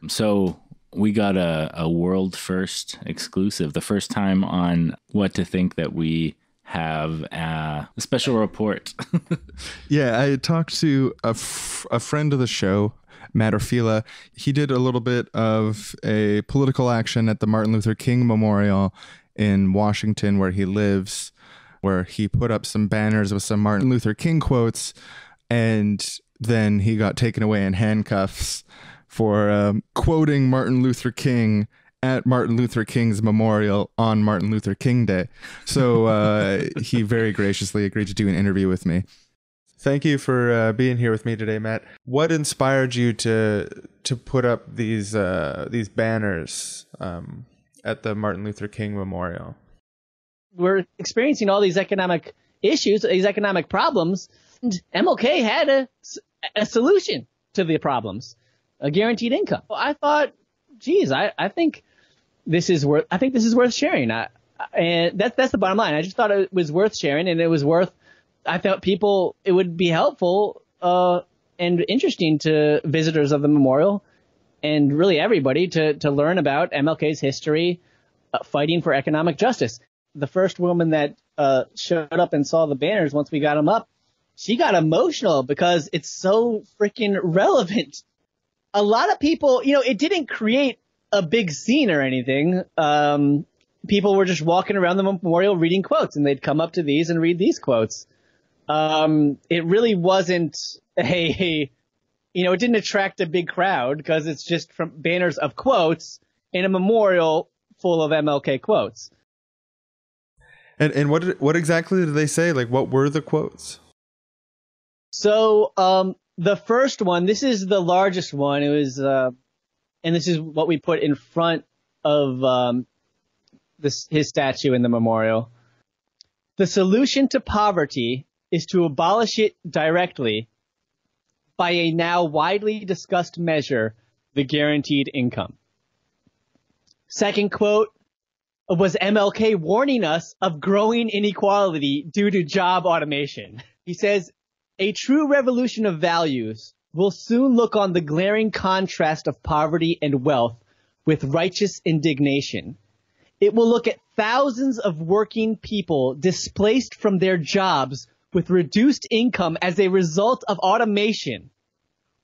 So we got a world first exclusive, the first time on What to Think that we have a special report. Yeah, I talked to a friend of the show, Matt Orfalea. He did a little bit of a political action at the Martin Luther King Memorial in Washington, where he lives, where he put up some banners with some Martin Luther King quotes, and then he got taken away in handcuffs for quoting Martin Luther King at Martin Luther King's memorial on Martin Luther King Day. So he very graciously agreed to do an interview with me. Thank you for being here with me today, Matt. What inspired you to put up these banners at the Martin Luther King Memorial? We're experiencing all these economic issues, these economic problems, and MLK had a solution to the problems, a guaranteed income. Well, I thought, geez, I think this is worth sharing. And that's the bottom line. I just thought it was worth sharing, and it was worth. I thought it would be helpful and interesting to visitors of the memorial and really everybody to learn about MLK's history fighting for economic justice. The first woman that showed up and saw the banners once we got them up, she got emotional because it's so freaking relevant. A lot of people, it didn't create a big scene or anything. People were just walking around the memorial reading quotes, and they'd come up to these and read these quotes. It really wasn't it didn't attract a big crowd because it's just from banners of quotes in a memorial full of MLK quotes. And what exactly did they say? Like, what were the quotes? So, the first one, this is the largest one. It was, and this is what we put in front of, his statue in the memorial. The solution to poverty is to abolish it directly by a now widely discussed measure, the guaranteed income. Second quote was MLK warning us of growing inequality due to job automation. He says, a true revolution of values will soon look on the glaring contrast of poverty and wealth with righteous indignation. It will look at thousands of working people displaced from their jobs with reduced income as a result of automation,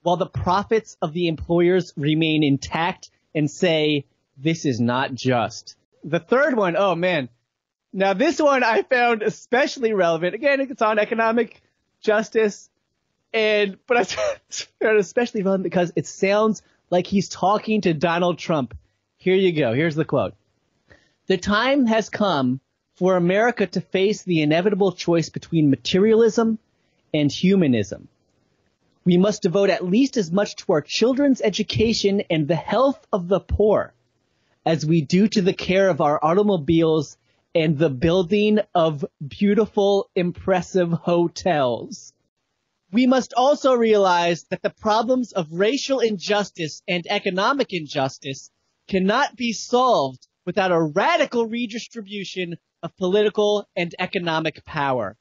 while the profits of the employers remain intact and say, this is not just. The third one, oh man. Now this one I found especially relevant. Again, it's on economic justice, but I found it especially relevant because it sounds like he's talking to Donald Trump. Here you go. Here's the quote. The time has come for America to face the inevitable choice between materialism and humanism. We must devote at least as much to our children's education and the health of the poor as we do to the care of our automobiles and the building of beautiful, impressive hotels. We must also realize that the problems of racial injustice and economic injustice cannot be solved without a radical redistribution of political and economic power.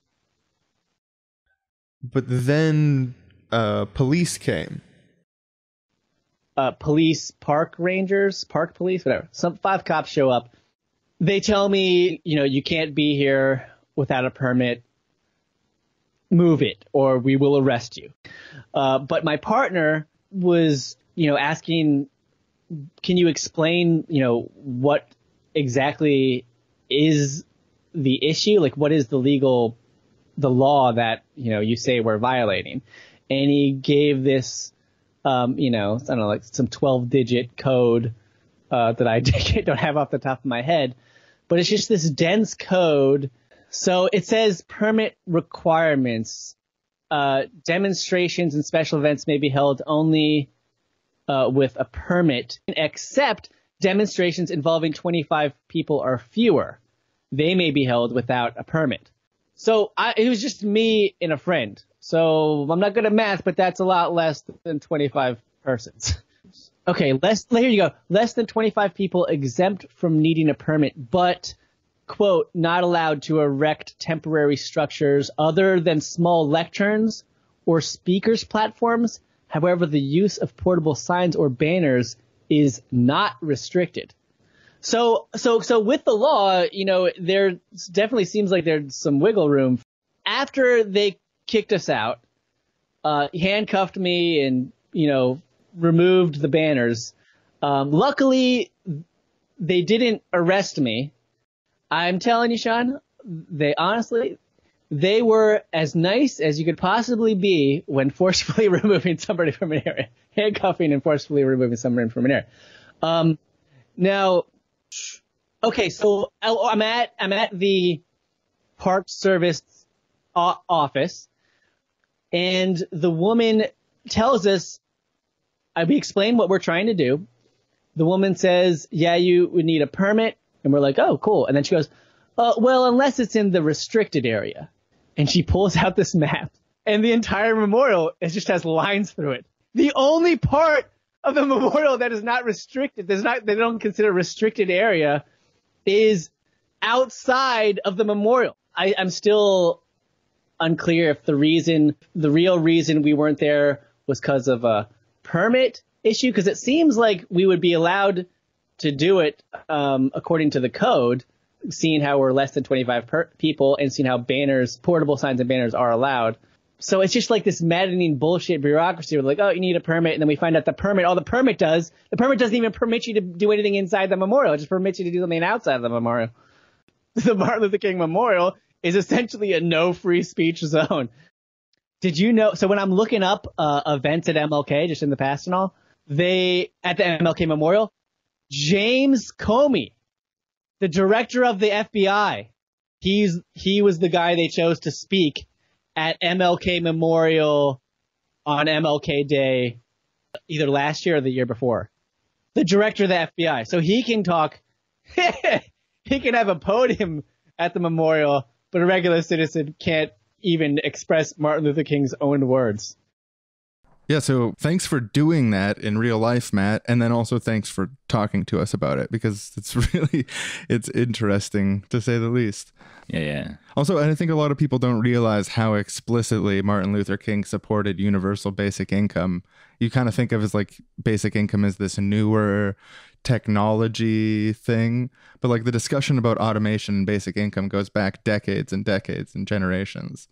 But then police came. Police, park rangers, park police, whatever. Some 5 cops show up. They tell me, you can't be here without a permit. Move it or we will arrest you. But my partner was, asking, can you explain, what exactly is the issue? Like, what is the law that, you say we're violating? And he gave this, I don't know, like some 12-digit code that I don't have off the top of my head. But it's just this dense code. So it says permit requirements. Demonstrations and special events may be held only with a permit, except demonstrations involving 25 people or fewer. They may be held without a permit. So it was just me and a friend. So I'm not good at math, but that's a lot less than 25 persons. Okay, here you go. Less than 25 people exempt from needing a permit, but, quote, not allowed to erect temporary structures other than small lecterns or speakers platforms. However, the use of portable signs or banners is not restricted. So with the law, there definitely seems like there's some wiggle room. After they kicked us out, handcuffed me and, removed the banners. Luckily, they didn't arrest me. I'm telling you, Sean, they were as nice as you could possibly be when forcefully removing somebody from an area, handcuffing and forcefully removing somebody from an area. Now, okay, so I'm at the Park Service office, and the woman tells us, we explain what we're trying to do. The woman says, yeah, you would need a permit. And we're like, oh, cool. And then she goes, well, unless it's in the restricted area. And she pulls out this map, and the entire memorial just has lines through it. The only part of the memorial that is not restricted, they don't consider restricted area, is outside of the memorial. I'm still unclear if the real reason we weren't there was because of a permit issue, because it seems like we would be allowed to do it according to the code, seeing how we're less than 25 people and seeing how portable signs and banners are allowed. So it's just like this maddening bullshit bureaucracy. We're like, oh, you need a permit. And then we find out the permit doesn't even permit you to do anything inside the memorial. It just permits you to do something outside of the memorial. The Martin Luther King Memorial is essentially a no free speech zone. Did you know? So when I'm looking up events at MLK, just in the past and all, at the MLK Memorial, James Comey, the director of the FBI, he was the guy they chose to speak at MLK Memorial on MLK Day, either last year or the year before. The director of the FBI. So he can talk, he can have a podium at the memorial, but a regular citizen can't even express Martin Luther King's own words. Yeah, so thanks for doing that in real life, Matt, and then also thanks for talking to us about it, because it's interesting to say the least. Yeah. Also, I think a lot of people don't realize how explicitly Martin Luther King supported universal basic income. You kind of think of as like basic income as this newer technology thing, but like the discussion about automation and basic income goes back decades and decades and generations.